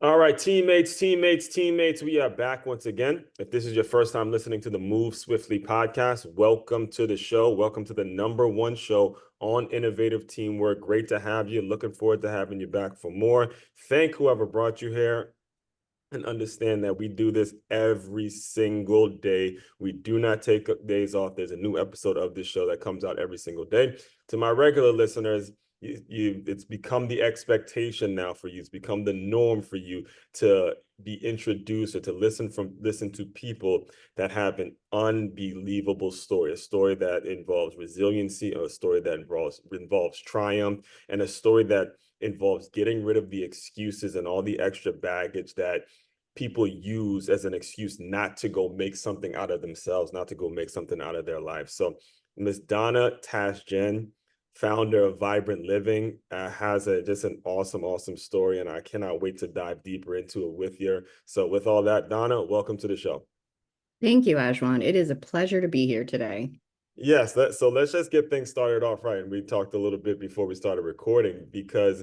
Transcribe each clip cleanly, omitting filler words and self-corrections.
All right, teammates, we are back once again. If this is your first time listening to the Move Swiftly podcast, welcome to the show. Welcome to the number one show on innovative teamwork. Great to have you. Looking forward to having you back for more. Thank whoever brought you here and understand that we do this every single day. We do not take days off. There's a new episode of this show that comes out every single day. To my regular listeners, it's become the expectation now for you. It's become the norm for you to be introduced or to listen to people that have an unbelievable story, a story that involves resiliency, a story that involves triumph, and a story that involves getting rid of the excuses and all the extra baggage that people use as an excuse not to go make something out of themselves, not to go make something out of their life. So Miss Donna Tashjian, founder of Vibrant Living, has just an awesome story, and I cannot wait to dive deeper into it with you. So with all that, Donna, welcome to the show. Thank you, Ajwan. It is a pleasure to be here today. Yes, so let's just get things started off right. And we talked a little bit before we started recording because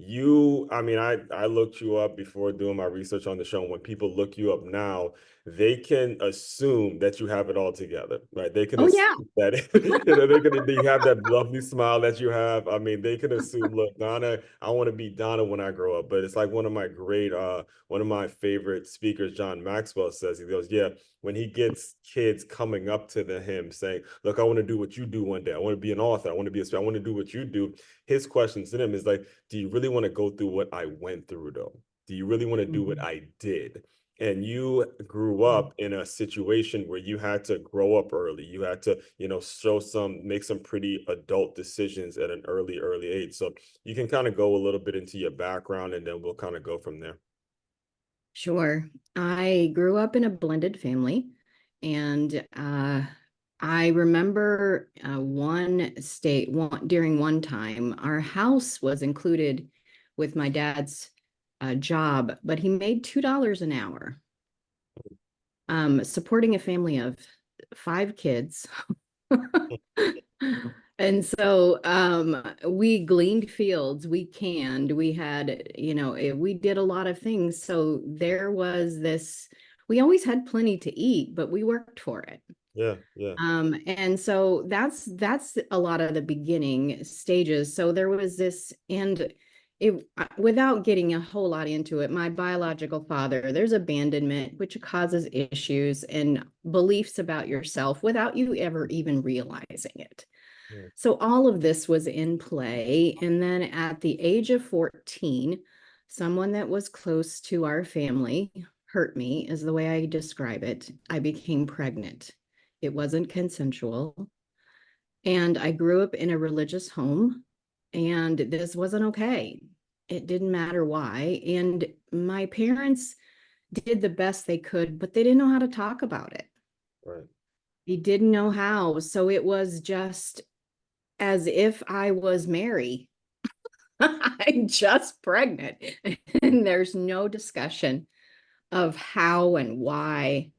I looked you up before doing my research on the show. And when people look you up now, they can assume that you have it all together, right? They can Oh, assume yeah. that you have that lovely smile that you have. I mean, they can assume, look, Donna, I want to be Donna when I grow up. But it's like one of my favorite speakers, John Maxwell, says, he goes, yeah, when he gets kids coming up to him saying, look, I want to do what you do one day. I want to be an author. I want to do what you do. His question to them is like, do you really want to go through what I went through though? Do you really want to do what Mhm. I did? And you grew up in a situation where you had to grow up early. You had to, make some pretty adult decisions at an early age. So you can kind of go a little bit into your background and then we'll kind of go from there. Sure. I grew up in a blended family, and I remember during one time, our house was included with my dad's job, but he made $2 an hour, supporting a family of 5 kids. And so we gleaned fields, we canned, we had, we did a lot of things. So there was this, we always had plenty to eat, but we worked for it. Yeah, yeah. And so that's a lot of the beginning stages. So there was this, and it, without getting a whole lot into it, my biological father, there's abandonment, which causes issues and beliefs about yourself without you ever even realizing it. Yeah. So all of this was in play. And then at the age of 14, someone that was close to our family hurt me, is the way I describe it. I became pregnant. It wasn't consensual. And I grew up in a religious home, and this wasn't okay. It didn't matter why. And my parents did the best they could, but they didn't know how to talk about it. Right. They didn't know how. So it was just as if I was Mary. I'm just pregnant. And there's no discussion of how and why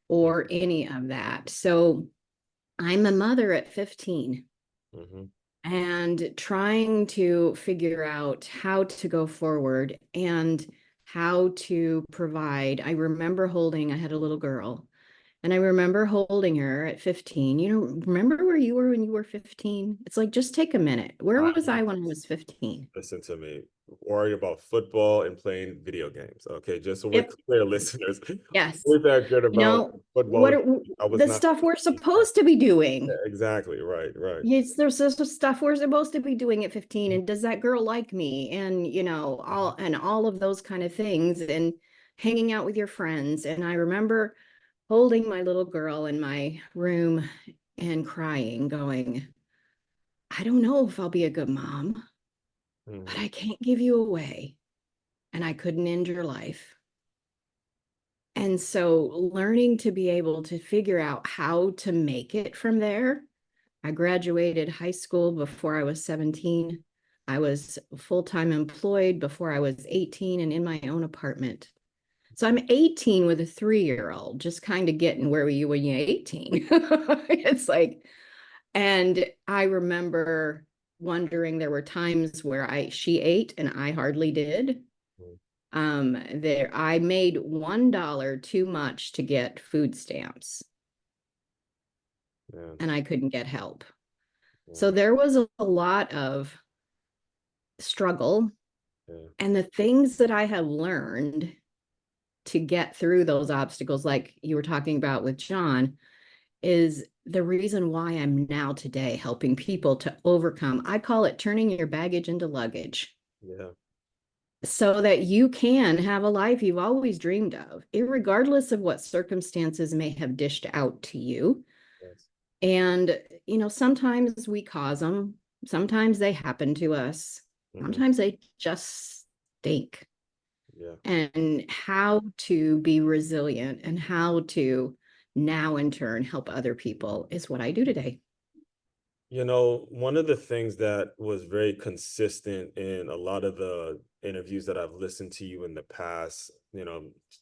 or any of that. So I'm a mother at 15 Mm-hmm. and trying to figure out how to go forward and how to provide. I had a little girl. And I remember holding her at 15. You know, remember where you were when you were 15? It's like, just take a minute. Where I was I when I was 15? Listen to me. Worry about football and playing video games. Okay, just so we're Yep. clear, listeners. Yes. We're that good You about know, football. what are, I was the not. stuff we're supposed to be Yeah, doing. exactly. Right. Right. Yes, there's this stuff we're supposed to be doing at 15. And does that girl like me? And, all of those kind of things, and hanging out with your friends. And I remember holding my little girl in my room and crying, going, I don't know if I'll be a good mom, but Mhm. I can't give you away, and I couldn't end your life. And so learning to be able to figure out how to make it from there. I graduated high school before I was 17. I was full-time employed before I was 18 and in my own apartment. So I'm 18 with a 3-year-old, just kind of getting where you when you're 18. It's like, and I remember wondering, there were times where she ate and I hardly did. There, I made $1 too much to get food stamps, Yeah. and I couldn't get help. Yeah. So there was a lot of struggle, Yeah. and the things that I have learned to get through those obstacles, like you were talking about with John, is the reason why I'm now today helping people to overcome. I call it turning your baggage into luggage, Yeah. so that you can have a life you've always dreamed of, regardless of what circumstances may have dished out to you. Yes. And, sometimes we cause them, sometimes they happen to us, Hmm. sometimes they just stink. Yeah. And how to be resilient and how to now in turn help other people is what I do today. One of the things that was very consistent in a lot of the interviews that I've listened to you in the past,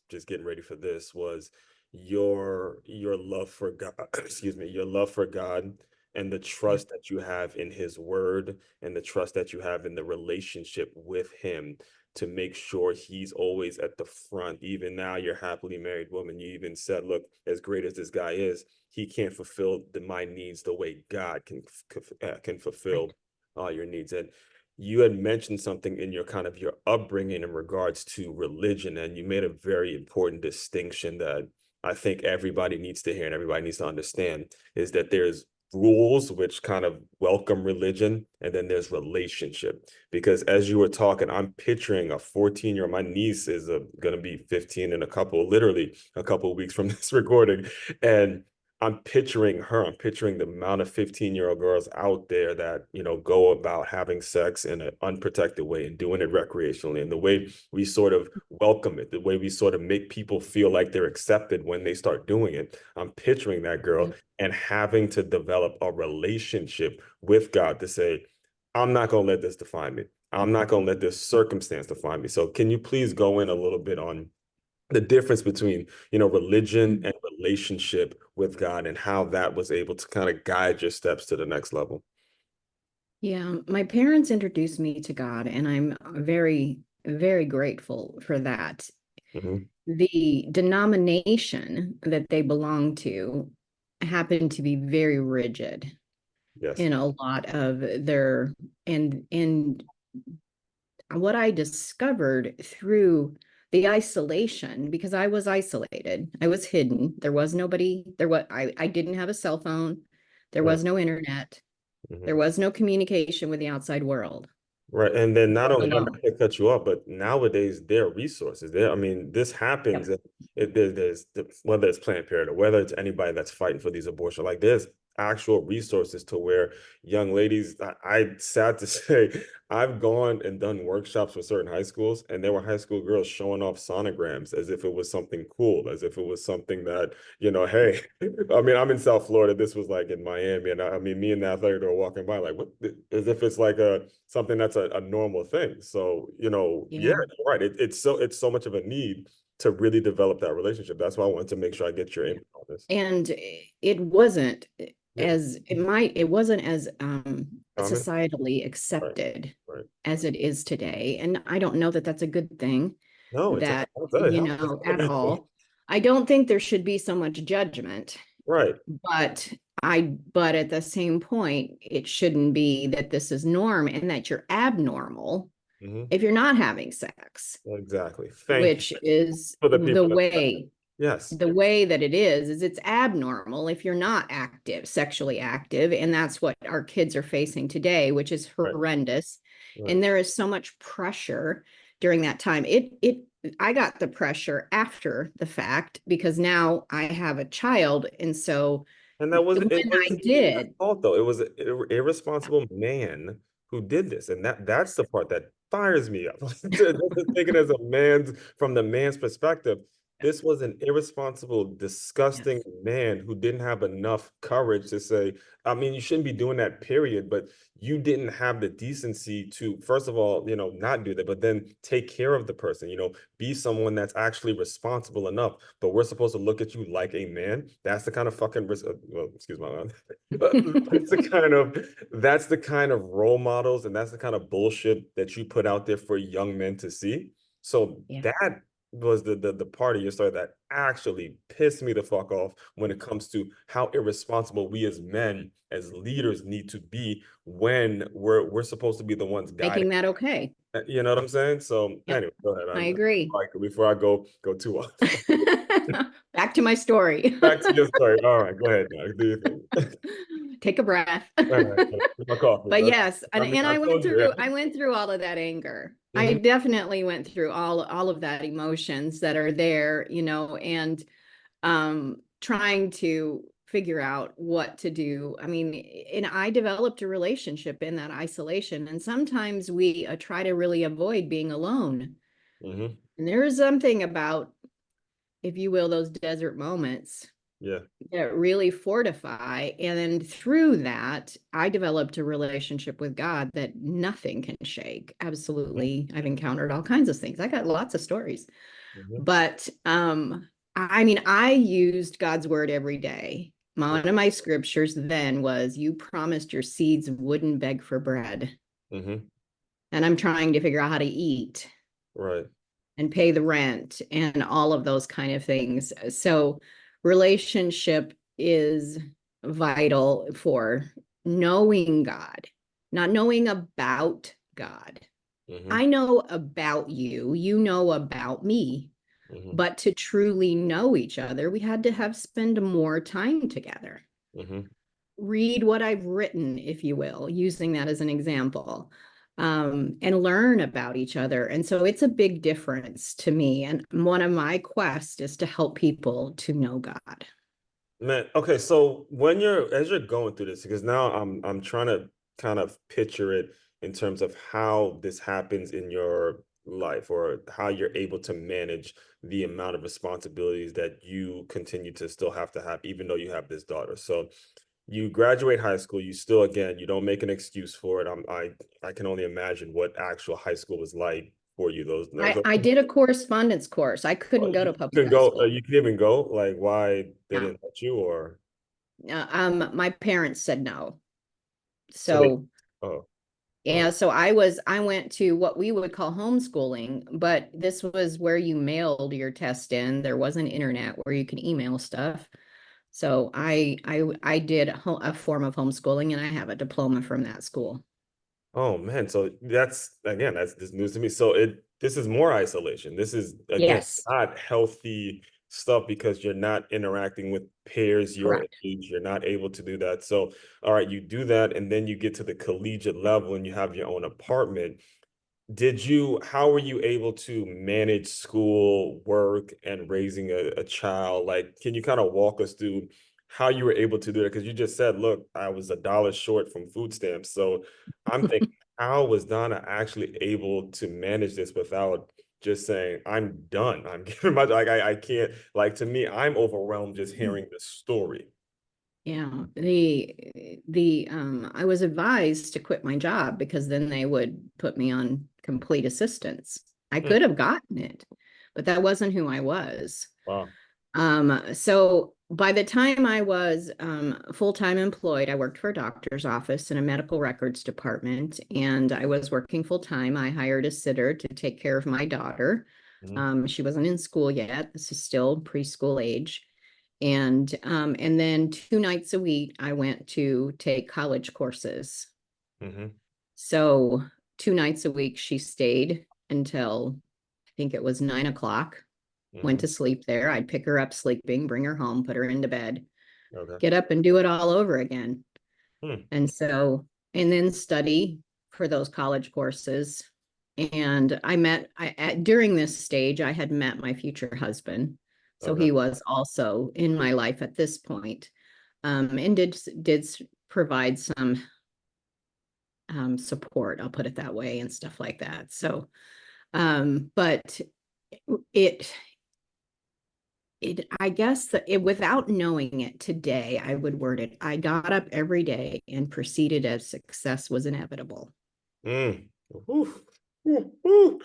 just getting ready for this, was your love for God, excuse me, your love for God and the Yeah. trust that you have in his word and the trust that you have in the relationship with him to make sure he's always at the front. Even now, you're a happily married woman. You even said, look, as great as this guy is, he can't fulfill my needs the way God can fulfill Right. your needs. And you had mentioned something in your kind of your upbringing in regards to religion, and you made a very important distinction that I think everybody needs to hear and everybody needs to understand is that there's rules which kind of welcome religion, and then there's relationship. Because as you were talking, I'm picturing a 14-year-old. My niece is going to be 15 in literally a couple of weeks from this recording, and I'm picturing her. I'm picturing the amount of 15-year-old girls out there that, go about having sex in an unprotected way and doing it recreationally. And the way we sort of welcome it, the way we sort of make people feel like they're accepted when they start doing it. I'm picturing that girl Yeah. and having to develop a relationship with God to say, I'm not going to let this define me. I'm not going to let this circumstance define me. So can you please go in a little bit on the difference between religion and relationship with God and how that was able to kind of guide your steps to the next level? Yeah, my parents introduced me to God, and I'm very, very grateful for that. Hmm. The denomination that they belong to happened to be very rigid Yes. in a lot of their, and what I discovered through the isolation, because I was isolated, I was hidden. There was nobody, I didn't have a cell phone. There Right. was no internet. There Hmm. was no communication with the outside world. Right. And then not only that, Alone. not to cut you off, but nowadays there are resources there. I mean, this happens. Yep. There's whether it's Planned Parenthood or whether it's anybody that's fighting for these abortions, like there's actual resources to where young ladies, I sad to say, I've gone and done workshops with certain high schools, and there were high school girls showing off sonograms as if it was something cool, as if it was something that, hey, I mean, I'm in South Florida. This was like in Miami, and I mean, me and the athletic are walking by, like, what, as if it's like something that's a normal thing. So, yeah, Yeah. you're right. It's so much of a need to really develop that relationship. That's why I wanted to make sure I get your Yeah. input on this. And it wasn't Yeah, it wasn't as common. societally Right, accepted right. as it is today. And I don't know that that's a good thing, No, it's that, I'll tell you how. at all. I don't think there should be so much judgment, Right. but but at the same point, it shouldn't be that this is norm and that you're abnormal Hmm. if you're not having sex, Exactly. Thank you which is for the people that. Yes. the way that it is it's abnormal if you're not active, sexually active. And that's what our kids are facing today, which is Right. horrendous. Right. And there is so much pressure during that time. I got the pressure after the fact because now I have a child. And so And that was when it I wasn't his did, fault though. It was an irresponsible man who did this, and that's the part that fires me up. Just thinking as a man's from the man's perspective, this was an irresponsible, disgusting yes, man who didn't have enough courage to say, I mean, you shouldn't be doing that, period. But you didn't have the decency to, first of all, not do that, but then take care of the person, be someone that's actually responsible enough. But we're supposed to look at you like a man. That's the kind of fucking well, excuse my language. That's the kind of role models and that's the kind of bullshit that you put out there for young men to see. So Yeah. that was the part of your story that actually pissed me the fuck off when it comes to how irresponsible we as men, as leaders, need to be when we're supposed to be the ones guiding. Making that okay. You know what I'm saying? So Yep. anyway, go ahead. I agree. Like before I go too off. Back to my story. Back to your story. All right, go ahead now. Do your thing. Take a breath. All right, my coffee. But yes, I mean, and I told you, yeah. I went through all of that anger. I Mm-hmm, definitely went through all of that emotions that are there, and trying to figure out what to do. I mean, and I developed a relationship in that isolation, and sometimes we try to really avoid being alone. mm-hmm, And there's something about, if you will, those desert moments yeah. that really fortify. And then through that, I developed a relationship with God that nothing can shake. Absolutely. I've encountered all kinds of things. I got lots of stories. Mm-hmm, But I mean, I used God's word every day. One of my scriptures then was, "You promised your seeds wouldn't beg for bread." mm-hmm, And I'm trying to figure out how to eat right. and pay the rent and all of those kind of things. So relationship is vital for knowing God, not knowing about God. Mm-hmm, I know about you, you know about me, mm-hmm, but to truly know each other, we had to have spend more time together. mm-hmm. Read what I've written, if you will, using that as an example, and learn about each other. And so it's a big difference to me. And one of my quests is to help people to know God. Man, okay, so when as you're going through this, because now I'm trying to kind of picture it in terms of how this happens in your life or how you're able to manage the amount of responsibilities that you continue to still have to have, even though you have this daughter. So you graduate high school, you still, again, you don't make an excuse for it. I can only imagine what actual high school was like for you. I did a correspondence course. I couldn't go You to public can high go, school. you can even go, like why they No. didn't let you, or My parents said no. so they, So oh, oh, yeah, so I went to what we would call homeschooling, but this was where you mailed your test in. There wasn't internet where you could email stuff. So I did a form of homeschooling, and I have a diploma from that school. oh man. So that's, again, that's this news to me. So this is more isolation. This is, again, Yes, not healthy stuff because you're not interacting with peers your correct. age. You're not able to do that. So, all right, you do that, and then you get to the collegiate level and you have your own apartment. How were you able to manage school, work, and raising a child? Like, can you kind of walk us through how you were able to do it? Because you just said, look, I was $1 short from food stamps. So I'm thinking, how was Donna actually able to manage this without just saying, I'm done? I'm giving my, like, I can't, like, to me, I'm overwhelmed just hearing the story. Yeah, I was advised to quit my job because then they would put me on complete assistance. I Hmm, could have gotten it, but that wasn't who I was. wow. So by the time I was full-time employed, I worked for a doctor's office in a medical records department, and I was working full-time. I hired a sitter to take care of my daughter. Hmm, She wasn't in school yet. This is still preschool age. And then 2 nights a week, I went to take college courses. hmm, So 2 nights a week, she stayed until I think it was 9 o'clock, went hmm. to sleep there. I'd pick her up sleeping, bring her home, put her into bed, Okay. get up and do it all over again. Hmm, And so, and then study for those college courses. And during this stage, I had met my future husband. So okay. he was also in my life at this point, and did provide some support, I'll put it that way, and stuff like that. So, but it I guess that without knowing it today, I would word it, I got up every day and proceeded as success was inevitable. Mm. Whew. Whew, whew.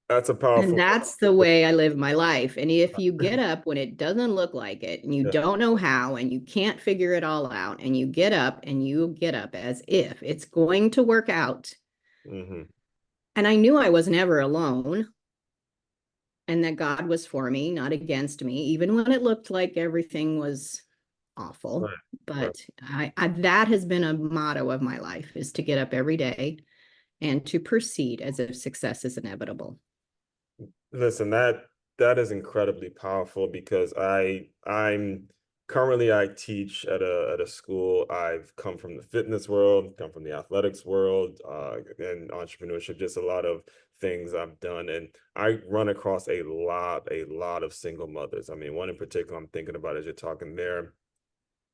That's a And powerful that's the way I live my life. And if you get up when it doesn't look like it and you yeah. don't know how and you can't figure it all out, and you get up and you get up as if it's going to work out. Hmm. And I knew I was never alone. and that God was for me, not against me, even when it looked like everything was awful. Right. Right. But that has been a motto of my life, is to get up every day and to proceed as if success is inevitable. Listen, that is incredibly powerful because I'm currently I teach at a school. I've come from the fitness world, come from the athletics world, and entrepreneurship, just a lot of things I've done. And I run across a lot of single mothers. I mean, one in particular I'm thinking about as you're talking there,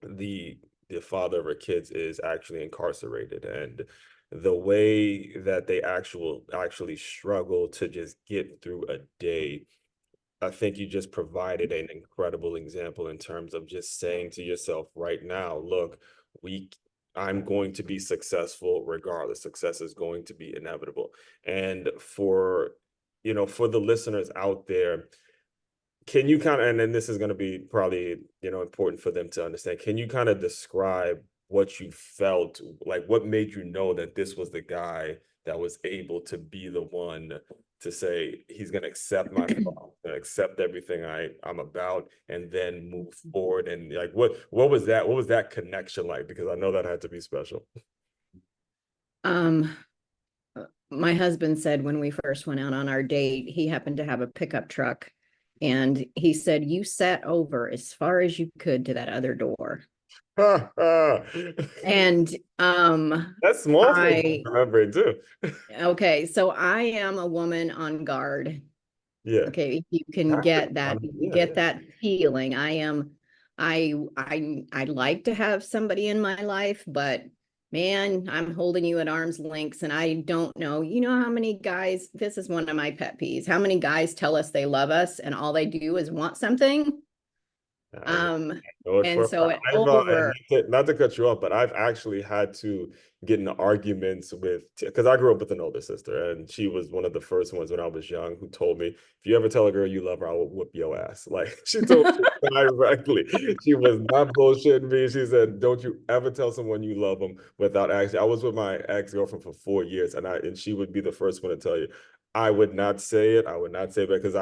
the the father of her kids is actually incarcerated, and the way that they actually struggle to just get through a day. I think you just provided an incredible example in terms of just saying to yourself right now, look, we I'm going to be successful regardless. Success is going to be inevitable. And for for the listeners out there, can you kind of, and then this is going to be probably, important for them to understand. Can you kind of describe what you felt, like what made you know that this was the guy that was able to be the one to say he's going to accept my fault, accept everything I'm about, and then move forward? And like, what was that? What was that connection like? Because I know that had to be special. Um, my husband said when we first went out on our date, he happened to have a pickup truck. And he said, you sat over as far as you could to that other door. And That's small thing I, remembering too. okay, so I am a woman on guard. Yeah. Okay, if you can Have to get be. I that, mean, yeah, get yeah. that feeling. I like to have somebody in my life, but man, I'm holding you at arm's length, and I don't know. You know how many guys, this is one of my pet peeves, how many guys tell us they love us and all they do is want something? I Um, know it and for a so fact. it I've over, not to cut you off, but I've actually had to get in arguments with, because I grew up with an older sister, and she was one of the first ones when I was young who told me, if you ever tell a girl you love her, I will whoop your ass. Like she told me directly. She was not bullshitting me. She said, don't you ever tell someone you love them without actually. I was with my ex-girlfriend for 4 years, and she would be the first one to tell you. I would not say it. I would not say it because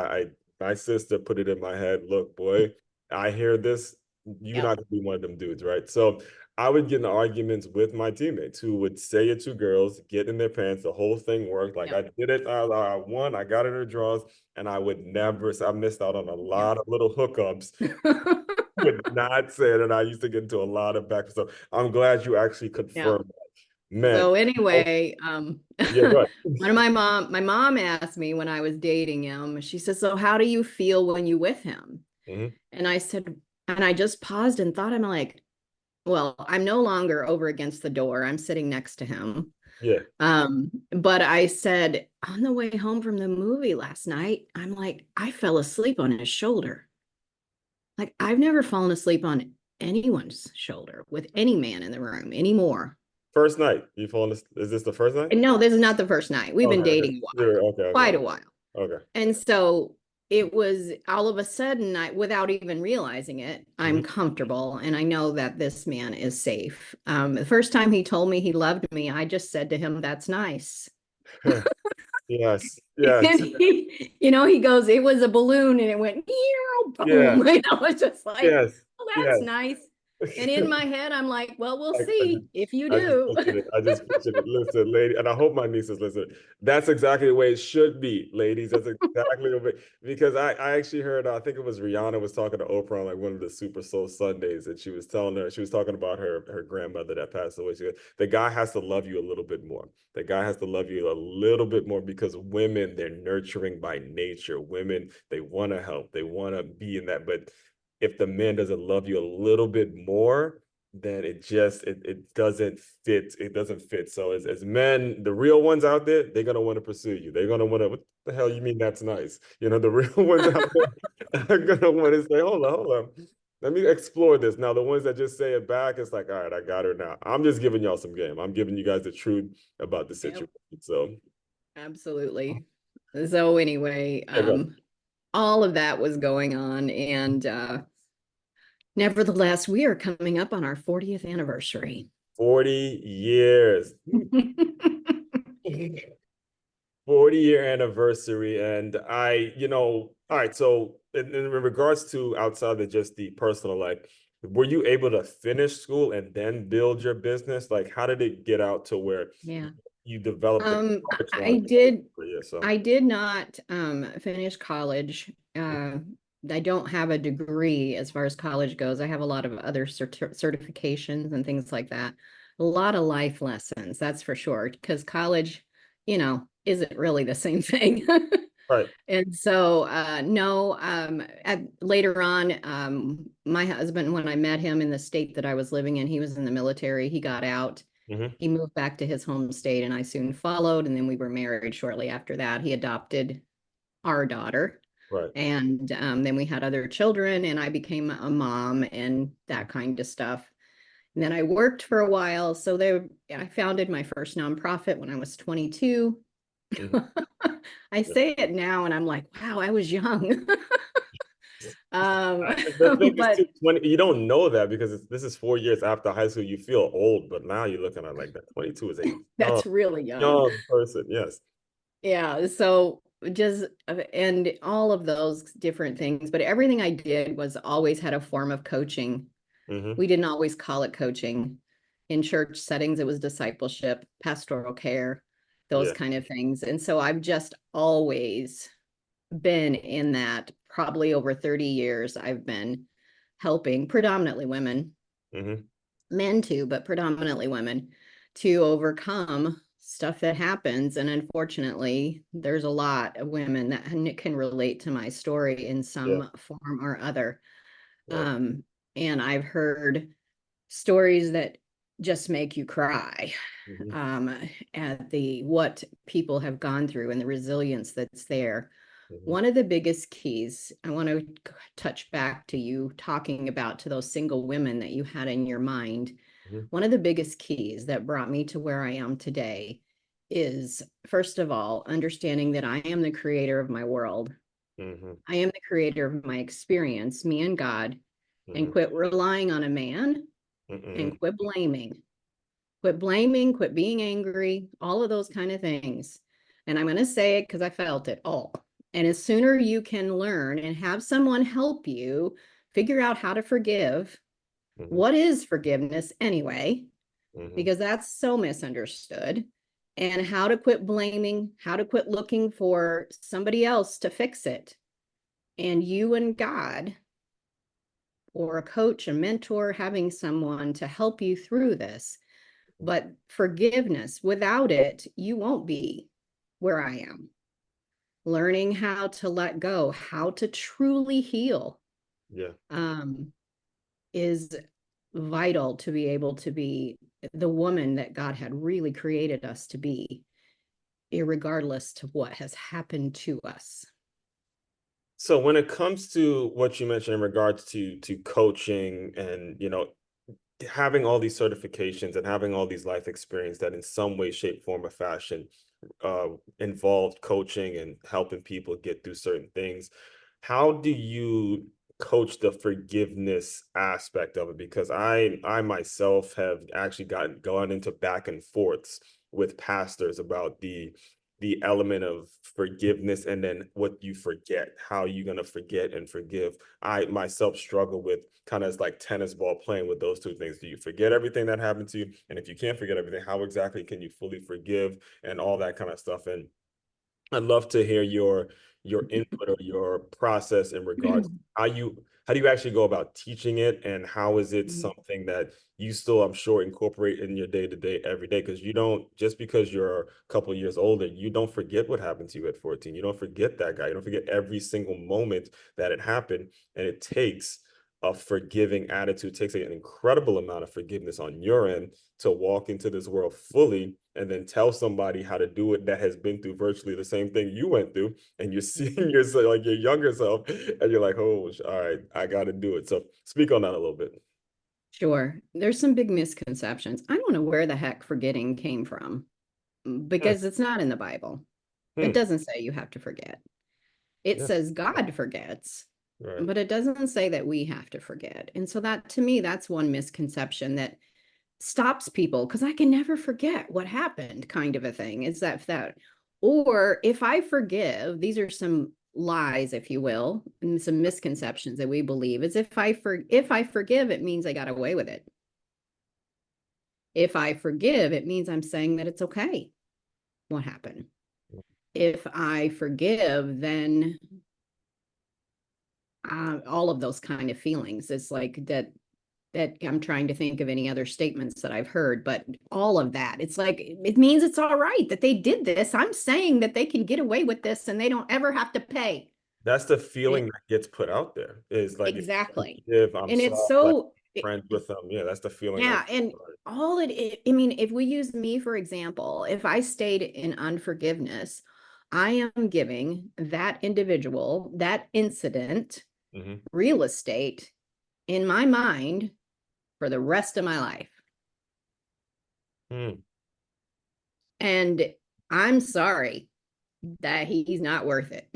my sister put it in my head, look, boy, I hear this, you're yep, not gonna be one of them dudes, right? So I would get in arguments with my teammates who would say it to girls, get in their pants, the whole thing worked. Like yep, I did it, I won, I got in her draws, and I would never, I missed out on a yep. lot of little hookups. Would not say it, and I used to get into a lot of back. So I'm glad you actually Yeah. confirmed that. Man. So Oh, anyway, yeah, go ahead. one of my mom asked me when I was dating him, she says, so how do you feel when you with him? Mhm. And I said, and I just paused and thought, I'm like, well, I'm no longer over against the door. I'm sitting next to him. Yeah. But I said, on the way home from the movie last night, I'm like, I fell asleep on his shoulder. Like, I've never fallen asleep on anyone's shoulder with any man in the room anymore. First night. Is this the first night? And no, this is not the first night. We've been Okay, okay. dating a while, Sure, okay, quite okay. a while. Okay. And so it was all of a sudden, without even realizing it, I'm Mhm. comfortable and I know that this man is safe. The first time he told me he loved me, I just said to him, that's nice. Yes, And yes, he goes, it was a balloon and it went, yeah, boom. It's just like, yes, well, that's yes. nice. And in my head, I'm like, well, we'll I just, see if you I just do. pictured it. I just pictured it. Listen, lady, and I hope my nieces listen. That's exactly the way it should be, ladies. That's exactly the way. Because I actually heard, I think it was Rihanna was talking to Oprah on like one of the Super Soul Sundays, and she was telling her, she was talking about her grandmother that passed away. She goes, the guy has to love you a little bit more. The guy has to love you a little bit more because women, they're nurturing by nature. Women, they want to help, they want to be in that. But if the man doesn't love you a little bit more, then it doesn't fit. It doesn't fit. So as men, the real ones out there, they're gonna want to pursue you. They're gonna want to, what the hell you mean that's nice? The real ones out there are gonna want to say, hold on. Let me explore this. Now, the ones that just say it back, it's like, all right, I got her now. I'm just giving y'all some game. I'm giving you guys the truth about the Yep, situation. So absolutely. So anyway, yeah, go ahead. all of that was going on, and nevertheless, we are coming up on our 40th anniversary. 40 years. 40-year anniversary. And all right, so in regards to outside of just the personal life, were you able to finish school and then build your business? Like, how did it get out to where Yeah. you developed the coverage I line? did. Yeah, so I did not finish college. I don't have a degree as far as college goes. I have a lot of other certifications and things like that. A lot of life lessons, that's for sure, because college, isn't really the same thing. right. And so, no, later on, my husband, when I met him in the state that I was living in, he was in the military. He got out. Mm-hmm. He moved back to his home state, and I soon followed. And then we were married shortly after that. He adopted our daughter. Right. And then we had other children, and I became a mom and that kind of stuff. And then I worked for a while. So I founded my first nonprofit when I was 22. Mm-hmm. I say it now and I'm like, wow, I was young. um, The thing is, but too, when you don't know that because this is 4 years after high school, you feel old, but now you're looking at like that 22 is a young, that's really young. young person. Yes. Yeah. So just, and all of those different things, but everything I did was always had a form of coaching. Mm-hmm. We didn't always call it coaching. In church settings, it was discipleship, pastoral care, those Yeah. kind of things. And so I've just always been in that. Probably over 30 years I've been helping predominantly women, Mm-hmm. men too, but predominantly women, to overcome stuff that happens. And unfortunately, there's a lot of women that can relate to my story in Yeah. some form or other. Right. um, and I've heard stories that just make you cry, Mm-hmm. um, at the what people have gone through and the resilience that's there. Mm-hmm. One of the biggest keys, I want to touch back to you talking about to those single women that you had in your mind. Mm-hmm. One of the biggest keys that brought me to where I am today is, first of all, understanding that I am the creator of my world. Mm-hmm. I am the creator of my experience, me and God, and Mm-hmm. quit relying on a man Mm-hmm. and quit blaming. Quit blaming, quit being angry, all of those kind of things. And I'm going to say it because I felt it all. And as sooner you can learn and have someone help you figure out how to forgive, Mm-hmm. what is forgiveness anyway, Mm-hmm. because that's so misunderstood, and how to quit blaming, how to quit looking for somebody else to fix it. And you and God, or a coach, a mentor, having someone to help you through this. But forgiveness, without it, you won't be where I am. Learning how to let go, how to truly heal, Yeah. um, is vital to be able to be the woman that God had really created us to be, irregardless to what has happened to us. So when it comes to what you mentioned in regards to coaching and having all these certifications and having all these life experience that in some way, shape, form, or fashion involved coaching and helping people get through certain things. How do you coach the forgiveness aspect of it? Because I myself have actually gone into back and forths with pastors about the element of forgiveness and then what you forget, how you're going to forget and forgive. I myself struggle with kind of like tennis ball playing with those two things. Do you forget everything that happened to you? And if you can't forget everything, how exactly can you fully forgive and all that kind of stuff? And I'd love to hear your input or your process in regards to how do you actually go about teaching it, and how is it something that you still, I'm sure, incorporate in your day to day every day? Because you don't, just because you're a couple of years older, you don't forget what happened to you at 14. You don't forget that guy. You don't forget every single moment that it happened, and it takes a forgiving attitude. It takes an incredible amount of forgiveness on your end to walk into this world fully and then tell somebody how to do it that has been through virtually the same thing you went through, and you're seeing yourself like your younger self, and you're like, oh, all right, I got to do it. So speak on that a little bit. Sure. There's some big misconceptions. I don't know where the heck forgetting came from, Hmm, because it's not in the Bible. It hmm, doesn't say you have to forget. It yeah, says God forgets, right. but it doesn't say that we have to forget. And so that, to me, that's one misconception that stops people, because I can never forget what happened, kind of a thing. Is that Or if I forgive, these are some lies, if you will, and some misconceptions that we believe is if I forgive, it means I got away with it. If I forgive, it means I'm saying that it's okay what happened. If I forgive, then all of those kind of feelings. It's like that I'm trying to think of any other statements that I've heard, but all of that, it's like, it means it's all right that they did this. I'm saying that they can get away with this and they don't ever have to pay. That's the And feeling that gets put out there is like, exactly. if I'm And it's soft, like so, friends with them. Yeah, that's the feeling that. yeah. And I mean, if we use me, for example, if I stayed in unforgiveness, I am giving that individual, that incident, Hmm. real estate in my mind for the rest of my life. Hmm. And I'm sorry that he's not worth it.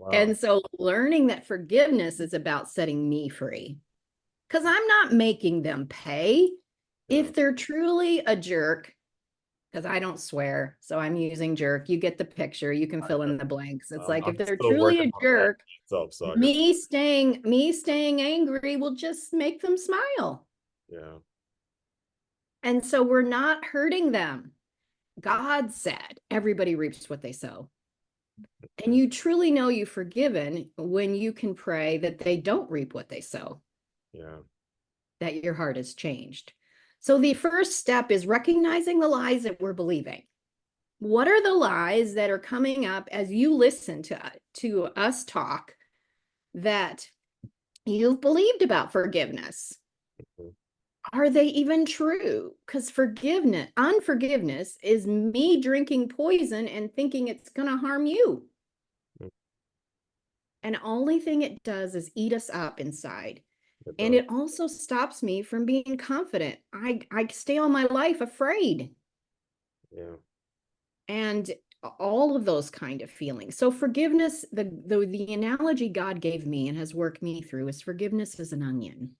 Wow. And so learning that forgiveness is about setting me free because I'm not making them pay. Yeah. If they're truly a jerk, because I don't swear, so I'm using jerk. You get the picture, you can I fill know. in the blanks. It's like if I'm they're still truly working a on that jerk, myself, so I guess. me staying angry will just make them smile. Yeah. And so we're not hurting them. God said, everybody reaps what they sow. And Mhm. you truly know you've forgiven when you can pray that they don't reap what they sow, Yeah. that your heart has changed. So the first step is recognizing the lies that we're believing. What are the lies that are coming up as you listen to us talk that you've believed about forgiveness? Mhm. Are they even true? Because unforgiveness is me drinking poison and thinking it's going to harm you. Mhm. And the only thing it does is eat us up inside. It And does. it also stops me from being confident. I stay all my life afraid. Yeah. And all of those kind of feelings. So forgiveness, the analogy God gave me and has worked me through is forgiveness is an onion.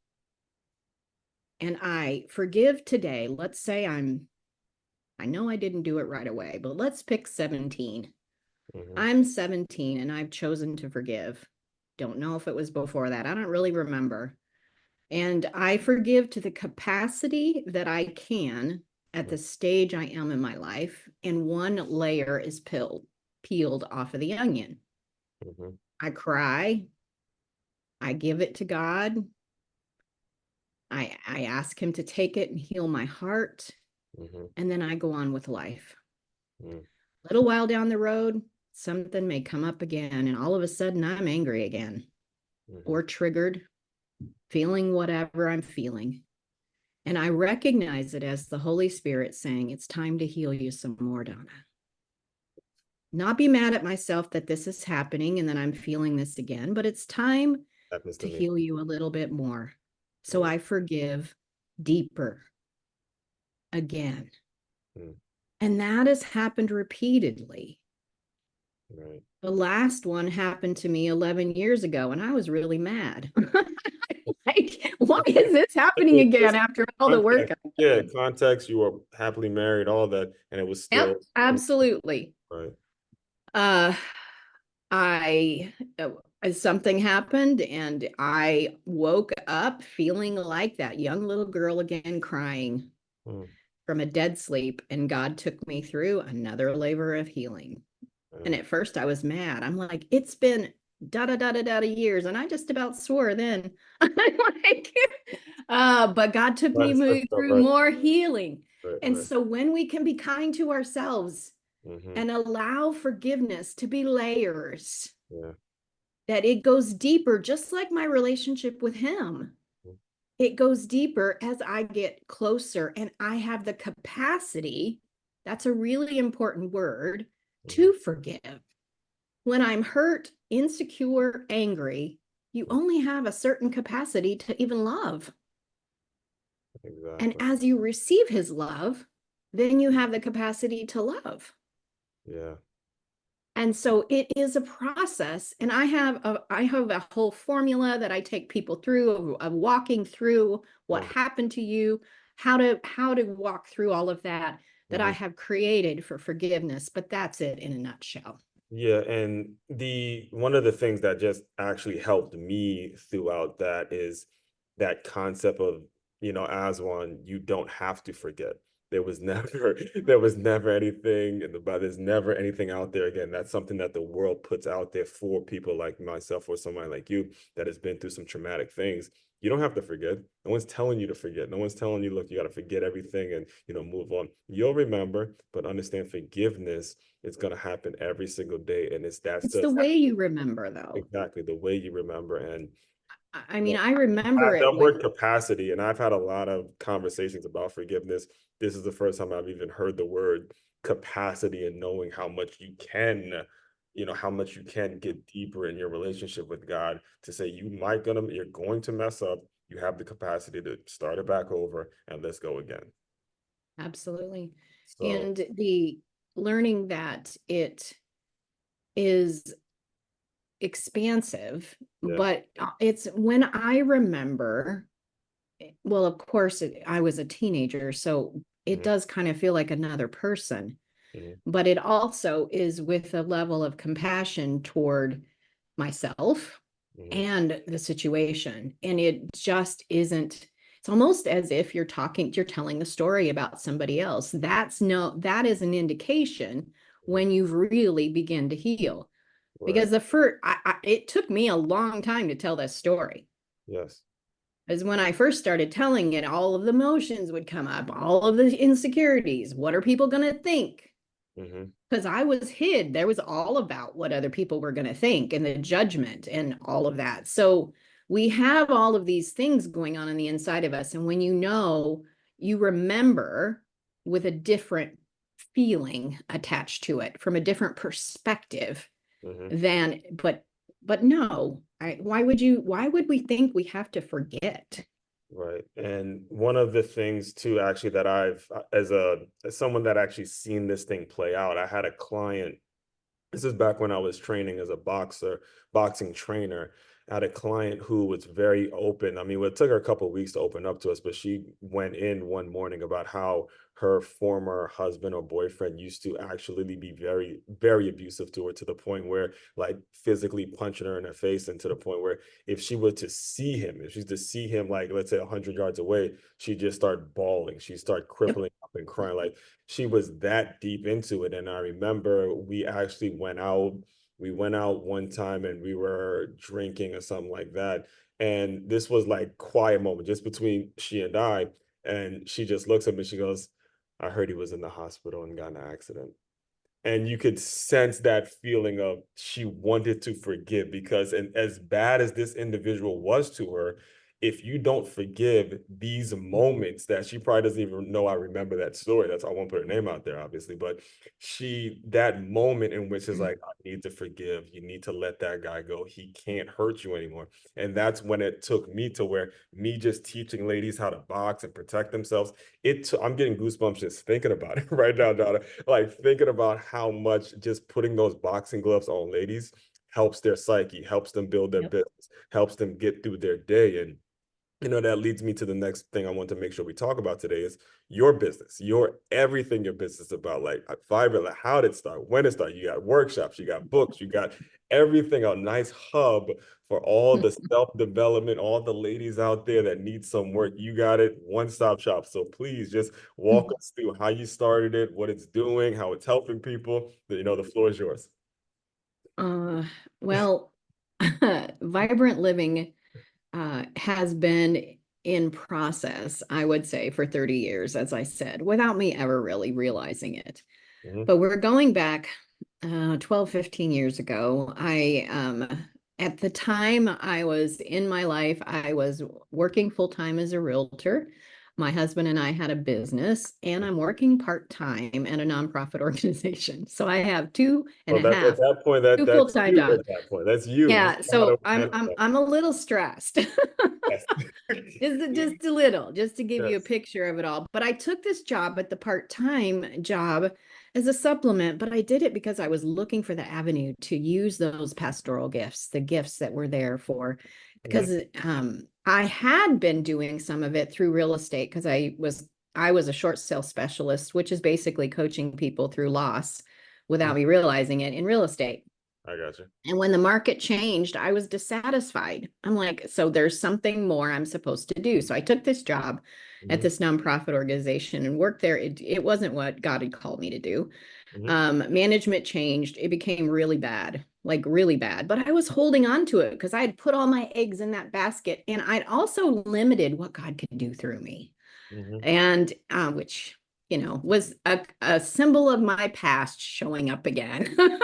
And I forgive today. Let's say I know I didn't do it right away, but let's pick 17. Hmm. I'm 17 and I've chosen to forgive. Don't know if it was before that. I don't really remember. And I forgive to the capacity that I can at the stage I am in my life. And one layer is peeled off of the onion. Hmm. I cry. I give it to God. I ask him to take it and heal my heart. Hmm. And then I go on with life. Hmm. A little while down the road, something may come up again. And all of a sudden I'm angry again Hmm. or triggered, feeling whatever I'm feeling. And I recognize it as the Holy Spirit saying, it's time to heal you some more, Donna. Not be mad at myself that this is happening and that I'm feeling this again, but it's time Happens to to me. heal you a little bit more. So Yeah. I forgive deeper again. Mm. And that has happened repeatedly. Right. The last one happened to me 11 years ago, and I was really mad. Like, why is this happening again Just after all the work context. I've Yeah, done? context. You were happily married, all that, and it was Yep, still absolutely. right. Uh, I something happened and I woke up feeling like that young little girl again, crying Mm. from a dead sleep, and God took me through another labor of healing. And Yeah. at first I was mad. I'm like, it's been da da da da da years, and I just about swore then. I'm like, but God took Right. me So, through right. more healing. Right. And Right. so when we can be kind to ourselves Hmm. and allow forgiveness to be layers, Yeah. that it goes deeper, just like my relationship with him. It goes deeper as I get closer and I have the capacity. That's a really important word, Hmm. to forgive. When I'm hurt, insecure, angry, you only have a certain capacity to even love. And Exactly. as you receive his love, then you have the capacity to love. Yeah. And so it is a process. And I have a whole formula that I take people through of walking through what Wonderful. happened to you, how to walk through all of that. that I have created for forgiveness, but that's it in a nutshell. Yeah, and the one of the things that just actually helped me throughout that is that concept of, as one, you don't have to forget. There was never there was never anything in the Bible. There's never anything out there. Again, that's something that the world puts out there for people like myself or somebody like you that has been through some traumatic things. You don't have to forget. No one's telling you to forget. No one's telling you, look, you got to forget everything and move on. You'll remember, but understand forgiveness, it's going to happen every single day, and that's It's the way you remember, though. exactly the way you remember. And I mean, I remember it that when word capacity, and I've had a lot of conversations about forgiveness. This is the first time I've even heard the word capacity, and knowing how much you can, how much you can get deeper in your relationship with God, to say you're going to mess up. You have the capacity to start it back over and let's go again. absolutely. So And the learning that it is expansive, yeah. but it's when I remember, well, of course, I was a teenager, so it Mhm, does kind of feel like another person, mhm, but it also is with a level of compassion toward myself mhm, and the situation. And it just isn't, it's almost as if you're telling the story about somebody else. That is an indication mhm. when you've really begin to heal. Right. Because it took me a long time to tell this story. Yes. Because when I first started telling it, all of the emotions would come up, all of the insecurities. What are people going to think? Hmm. Because I was hid. There was all about what other people were going to think and the judgment and all of that. So we have all of these things going on the inside of us. And when you remember with a different feeling attached to it from a different perspective Hmm. than, but no, why would we think we have to forget? Right. And one of the things too, actually, that I've, as someone that actually seen this thing play out, I had a client. This is back when I was training as a boxing trainer. I had a client who was very open. I mean, it took her a couple of weeks to open up to us, but she went in one morning about how her former husband or boyfriend used to actually be very, very abusive to her, to the point where, like, physically punching her in her face, and to the point where if she were to see him, if she's to see him, like, let's say 100 yards away, she'd just start bawling. She'd start Yep. crippling up and crying. Like, she was that deep into it. And I remember we actually went out. We went out one time and we were drinking or something like that. And this was like quiet moment just between she and I. And she just looks at me. She goes, "I heard he was in the hospital and got in an accident." And you could sense that feeling of she wanted to forgive, because, and as bad as this individual was to her, if you don't forgive these moments, that she probably doesn't even know I remember that story. That's, I won't put her name out there, obviously, but that moment in which is like, I need to forgive. You need to let that guy go. He can't hurt you anymore. And that's when it took me to where, me just teaching ladies how to box and protect themselves, I'm getting goosebumps just thinking about it right now, Donna. Like, thinking about how much just putting those boxing gloves on ladies helps their psyche, helps them build their Yep. business, helps them get through their day. And that leads me to the next thing I want to make sure we talk about today is your business, your everything your business is about. Like, Fiverr, like, how did it start, when it started. You got workshops, you got books, you got everything, a nice hub for all the self-development, all the ladies out there that need some work. You got it, one-stop shop. So please just walk us through how you started it, what it's doing, how it's helping people. The floor is yours. Uh, well, Vibrant Living has been in process, I would say, for 30 years, as I said, without me ever really realizing it. Mhm. But we're going back 12, 15 years ago. At the time I was in my life, I was working full time as a realtor. My husband and I had a business, and I'm working part time at a nonprofit organization. So I have two and Well, a that's at half, that point, that's full-time you jobs. at that point. That's you. You Yeah, know how so to I'm handle I'm that. I'm a little stressed. Yes. Just a little, just to give you a Yes. picture of it all. But I took this job at the part-time job as a supplement, but I did it because I was looking for the avenue to use those pastoral gifts, the gifts that were there for, Mhm. because I had been doing some of it through real estate because I was a short sale specialist, which is basically coaching people through loss without me realizing it in real estate. I got you. And when the market changed, I was dissatisfied. I'm like, so there's something more I'm supposed to do. So I took this job at Mm-hmm. this nonprofit organization and worked there. It wasn't what God had called me to do. Mm-hmm. Management changed. It became really bad, like really bad. But I was holding on to it because I had put all my eggs in that basket, and I'd also limited what God could do through me. Mm-hmm. And which, was a symbol of my past showing up again. Yeah,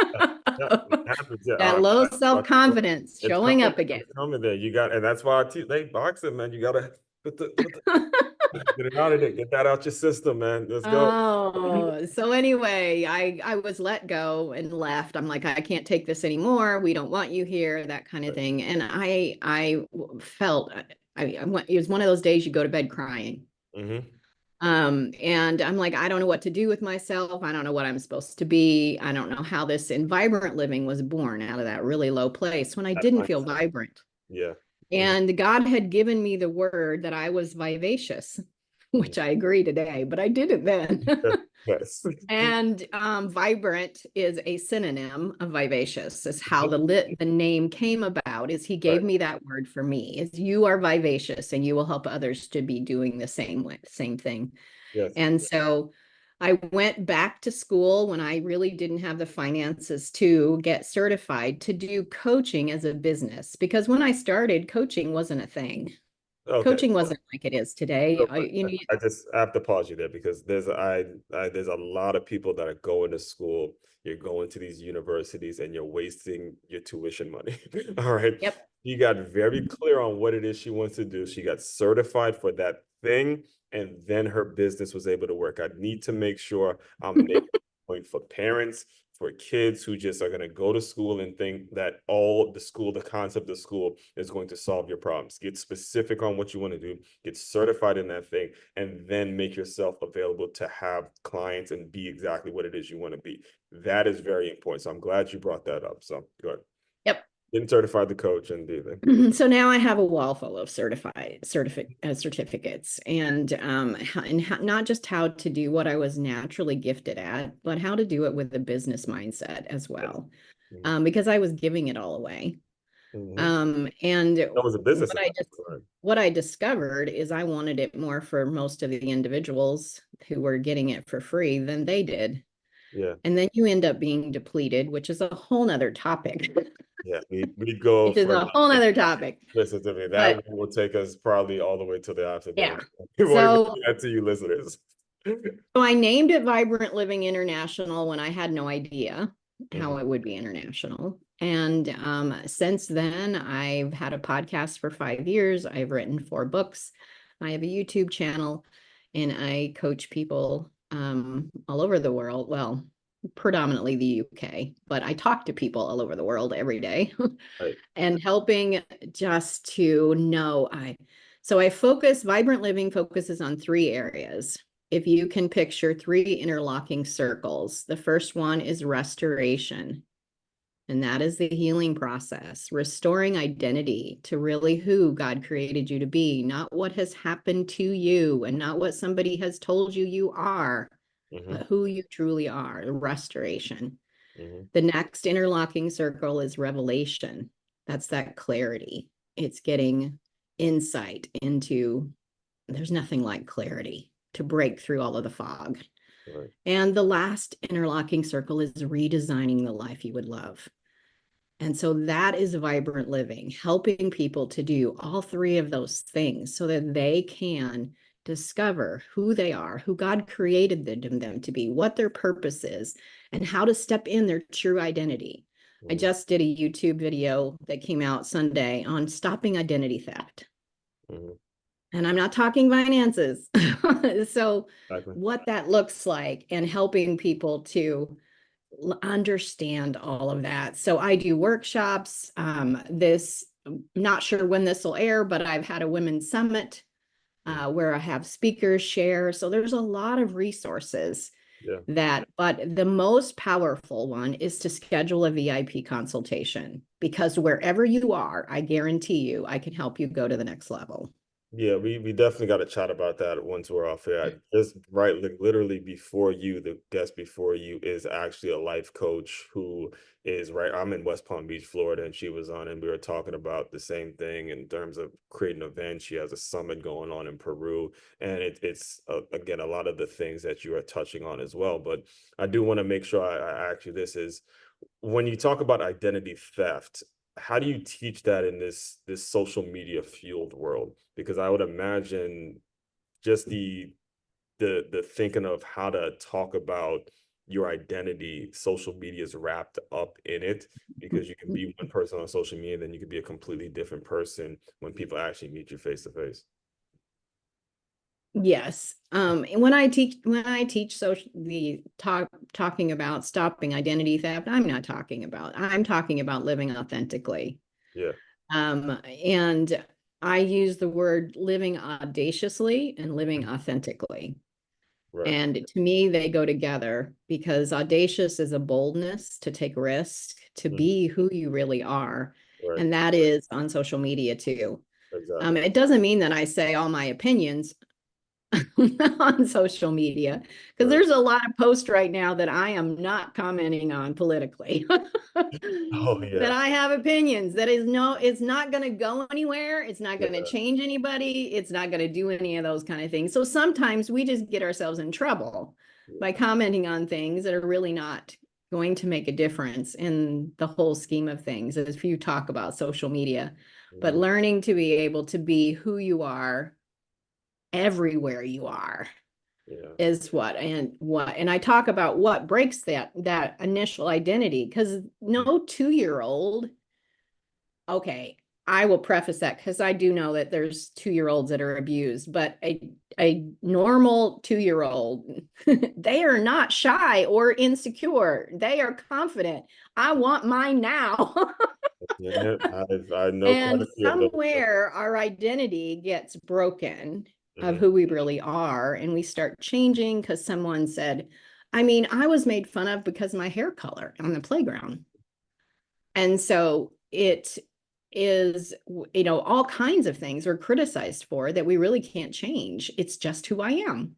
it happens. Yeah, That low but self-confidence it's showing coming. up again. It's coming there. You got, and that's why they boxing, man. You gotta get it out of there. Get that out your system, man. Let's go. Oh, so anyway, I was let go and left. I'm like, I can't take this anymore. We don't want you here, that kind of thing. And I felt it was one of those days you go to bed crying. Mm-hmm. And I'm like, I don't know what to do with myself. I don't know what I'm supposed to be. I don't know how this and vibrant living was born out of that really low place when I That didn't feel mindset. vibrant. Yeah. Mm-hmm. And God had given me the word that I was vivacious, which I agree today, but I didn't then. Yes. And vibrant is a synonym of vivacious. Is how the name came about. Is he gave Right. me that word for me. Is you are vivacious and you will help others to be doing the same thing. Yes. And so I went back to school when I really didn't have the finances to get certified to do coaching as a business, because when I started, coaching wasn't a thing. Okay. Coaching wasn't like it is today. Real quick, I have to pause you there because there's a lot of people that are going to school. You're going to these universities and you're wasting your tuition money. All right. Yep. She got very clear on what it is she wants to do. She got certified for that thing, and then her business was able to work. I need to make sure I'm making a point for parents, for kids who just are going to go to school and think that the concept of school is going to solve your problems. Get specific on what you want to do, get certified in that thing, and then make yourself available to have clients and be exactly what it is you want to be. That is very important. So I'm glad you brought that up. So good. Yep. Getting certified the coach and do that. So now I have a wall full of certificates, and not just how to do what I was naturally gifted at, but how to do it with a business mindset as well, Mm-hmm. because I was giving it all away. Mm-hmm. And That was a business. what I discovered is I wanted it more for most of the individuals who were getting it for free than they did. Yeah. And then you end up being depleted, which is a whole nother topic. Yeah. We go Which is for a whole another. nother topic. Listen to me. That But one will take us probably all the way to the yeah. afternoon. We won't even So do that to you listeners. So I named it Vibrant Living International when I had no idea how Mhm. it would be international. And since then, I've had a podcast for 5 years. I've written 4 books. I have a YouTube channel, and I coach people all over the world. Well, predominantly the UK, but I talk to people all over the world every day Right. and helping just to know Vibrant Living focuses on 3 areas. If you can picture 3 interlocking circles, the first one is restoration. And that is the healing process, restoring identity to really who God created you to be, not what has happened to you and not what somebody has told you you are, Mm-hmm. but who you truly are, restoration. Mm-hmm. The next interlocking circle is revelation. That's that clarity. It's getting insight into there's nothing like clarity to break through all of the fog. Right. And the last interlocking circle is redesigning the life you would love. And so that is vibrant living, helping people to do all 3 of those things so that they can discover who they are, who God created them to be, what their purpose is, and how to step in their true identity. I Mm-hmm. just did a YouTube video that came out Sunday on stopping identity theft. Mm-hmm. And I'm not talking finances. So Exactly. what that looks like and helping people to understand all of that. So I do workshops. Not sure when this will air, but I've had a women's summit where I have speakers share. So there's a lot of resources Yeah. but the most powerful one is to schedule a VIP consultation, because wherever you are, I guarantee you, I can help you go to the next level. Yeah, we definitely got to chat about that once we're off here. Just right, like literally before you, the guest before you is actually a life coach who is right. I'm in West Palm Beach, Florida, and she was on, and we were talking about the same thing in terms of creating events. She has a summit going on in Peru, and it's again a lot of the things that you are touching on as well. But I do want to make sure I ask you this is when you talk about identity theft, how do you teach that in this social media fueled world? Because I would imagine just the thinking of how to talk about your identity, social media is wrapped up in it because you can be one person on social media, then you could be a completely different person when people actually meet you face to face. Yes. And when I teach social the talking about stopping identity theft, I'm talking about living authentically. Yeah, And I use the word living audaciously and living authentically. right, And to me, they go together because audacious is a boldness to take risks, to mhm, be who you really are. right, And that is on social media too. exactly. It doesn't mean that I say all my opinions on social media because Right. there's a lot of posts right now that I am not commenting on politically. Oh That yeah, I have opinions that is no, it's not going to go anywhere. It's not going to yeah, change anybody. It's not going to do any of those kind of things. So sometimes we just get ourselves in trouble by yeah. commenting on things that are really not going to make a difference in the whole scheme of things as you talk about social media. But Mhm, learning to be able to be who you are everywhere you are yeah, is what, and I talk about what breaks that initial identity because no 2-year-old, okay, I will preface that because I do know that there's 2-year-olds that are abused, but a normal 2-year-old, they are not shy or insecure. They are confident. I want mine now. yeah. I know quite And a few of those. somewhere our identity gets broken of Mhm, who we really are, and we start changing because someone said, I mean, I was made fun of because of my hair color on the playground. And so it is, all kinds of things we're criticized for that we really can't change. It's just who I am.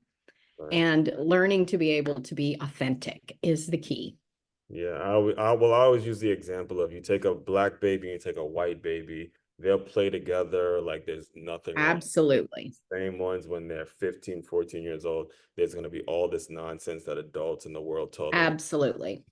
right. And learning to be able to be authentic is the key. Yeah, I always use the example of you take a black baby and you take a white baby, they'll play together like there's nothing wrong. Absolutely. Same ones when they're 15, 14 years old, there's going to be all this nonsense that adults in the world tell them. Absolutely.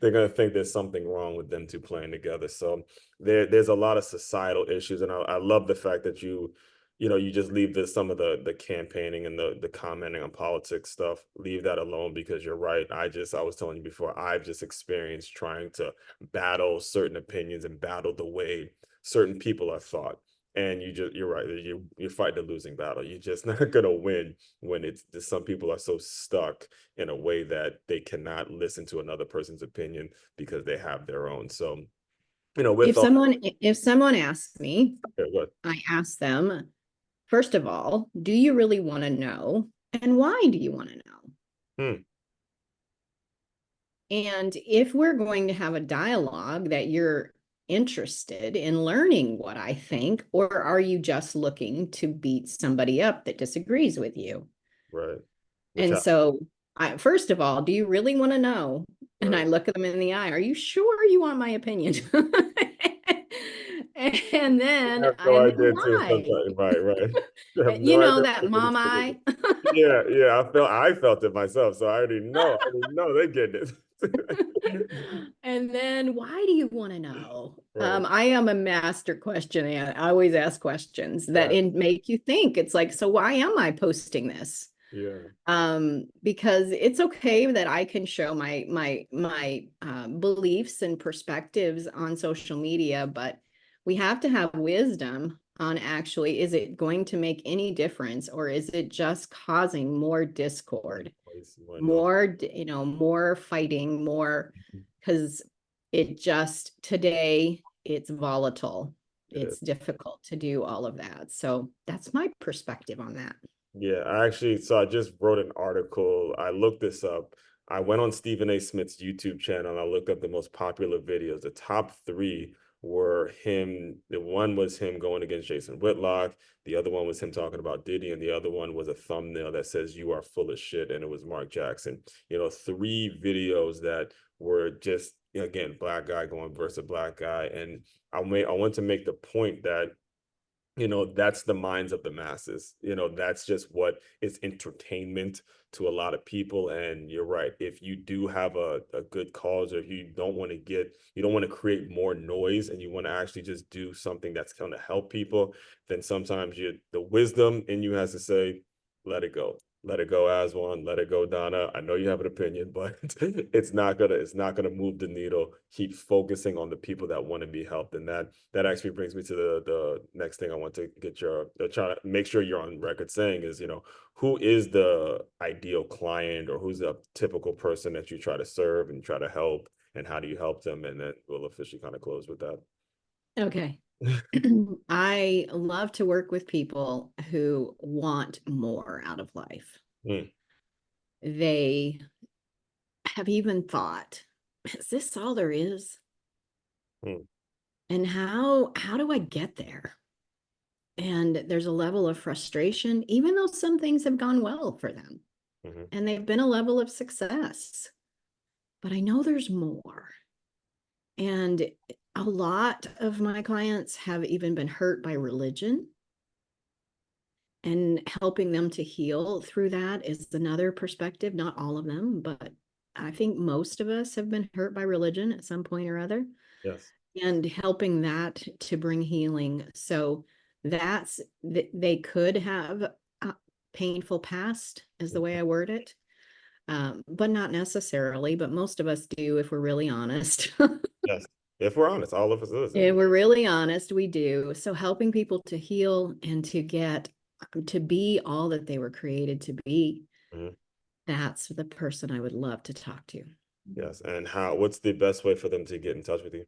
They're going to think there's something wrong with them two playing together. So there's a lot of societal issues, and I love the fact that you just leave some of the campaigning and the commenting on politics stuff, leave that alone because you're right. I was telling you before, I've just experienced trying to battle certain opinions and battle the way certain people are thought. And you're right. You're fighting a losing battle. You're just not gonna win when it's just some people are so stuck in a way that they cannot listen to another person's opinion because they have their own. So, with If all someone asks me, yeah, good. I ask them, first of all, do you really want to know? And why do you want to know? Hmm, And if we're going to have a dialogue that you're interested in learning what I think, or are you just looking to beat somebody up that disagrees with you? right. Which And I so, first of all, do you really want to know? And right. I look at them in the eye. Are you sure you want my opinion? and I then, have no and then idea too why? sometimes. Right, right. I have You no know idea that what they're mom gonna say. eye. Yeah, yeah. I felt it myself. So I already know. I already know they get it. And then why do you want to know? Right. I am a master question and I always ask questions that Right. make you think. It's like, so why am I posting this? Yeah. Because it's okay that I can show my beliefs and perspectives on social media, but we have to have wisdom on actually, is it going to make any difference or is it just causing more More discord? noise, more noise. More fighting, more, because it just today it's volatile. It is. It's difficult to do all of that. So that's my perspective on that. Yeah, I just wrote an article. I looked this up. I went on Stephen A. Smith's YouTube channel and I looked up the most popular videos. The top three were him. The one was him going against Jason Whitlock. The other one was him talking about Diddy. And the other one was a thumbnail that says, "You are full of shit." And it was Mark Jackson. You know, three videos that were just, again, black guy going versus black guy. And I want to make the point that, you know, that's the minds of the masses. You know, that's just what is entertainment to a lot of people. And you're right, if you do have a good cause, or if you don't want to create more noise, and you want to actually just do something that's going to help people, then sometimes the wisdom in you has to say, let it go. Let it go, Aswan. Let it go, Donna. I know you have an opinion, but it's not gonna move the needle. Keep focusing on the people that want to be helped. And that actually brings me to the next thing I want to get try to make sure you're on record saying is, you know, who is the ideal client, or who's the typical person that you try to serve and try to help, and how do you help them? And then we'll officially kind of close with that. Okay. I love to work with people who want more out of life. Mm, They have even thought, is this all there is? mm, And how do I get there? And there's a level of frustration, even though some things have gone well for them mhm. and they've been a level of success. But I know there's more. And a lot of my clients have even been hurt by religion, and helping them to heal through that is another perspective. Not all of them, but I think most of us have been hurt by religion at some point or other, Yes. and helping that to bring healing. So that's they could have a painful past, is the way I word it, but not necessarily. But most of us do, if we're really honest. Yes. If we're honest, all of us is. If we're really honest, we do. So helping people to heal and to get to be all that they were created to be, Mhm. that's the person I would love to talk to. Yes. And what's the best way for them to get in touch with you?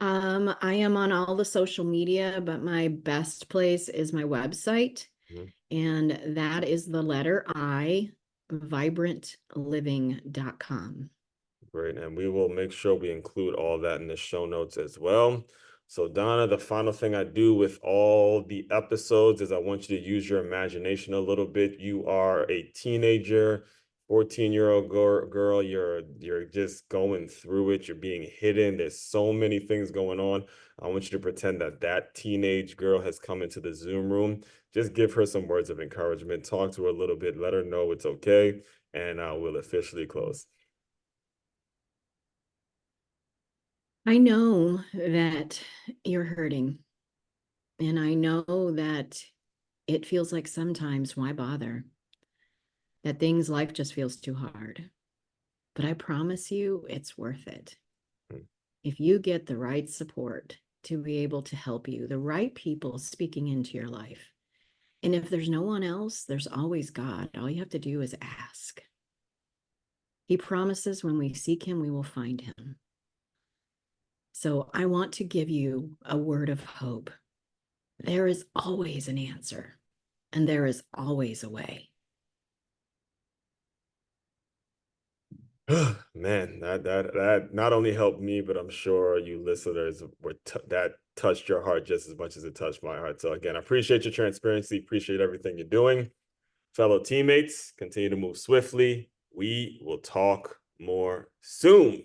I am on all the social media, but my best place is my website, Mhm. and that is the letter I, vibrantliving.com. Great. And we will make sure we include all that in the show notes as well. So, Donna, the final thing I do with all the episodes is I want you to use your imagination a little bit. You are a teenager, 14-year-old girl. You're just going through it. You're being hidden. There's so many things going on. I want you to pretend that that teenage girl has come into the Zoom room. Just give her some words of encouragement. Talk to her a little bit. Let her know it's okay. And we'll officially close. I know that you're hurting, and I know that it feels like sometimes, why bother? That life just feels too hard. But I promise you, it's worth it. Mm. If you get the right support to be able to help you, the right people speaking into your life. And if there's no one else, there's always God. All you have to do is ask. He promises when we seek him, we will find him. So I want to give you a word of hope. There is always an answer, and there is always a way. Man, that not only helped me, but I'm sure you listeners that touched your heart just as much as it touched my heart. So again, I appreciate your transparency, appreciate everything you're doing. Fellow teammates, continue to move swiftly. We will talk more soon.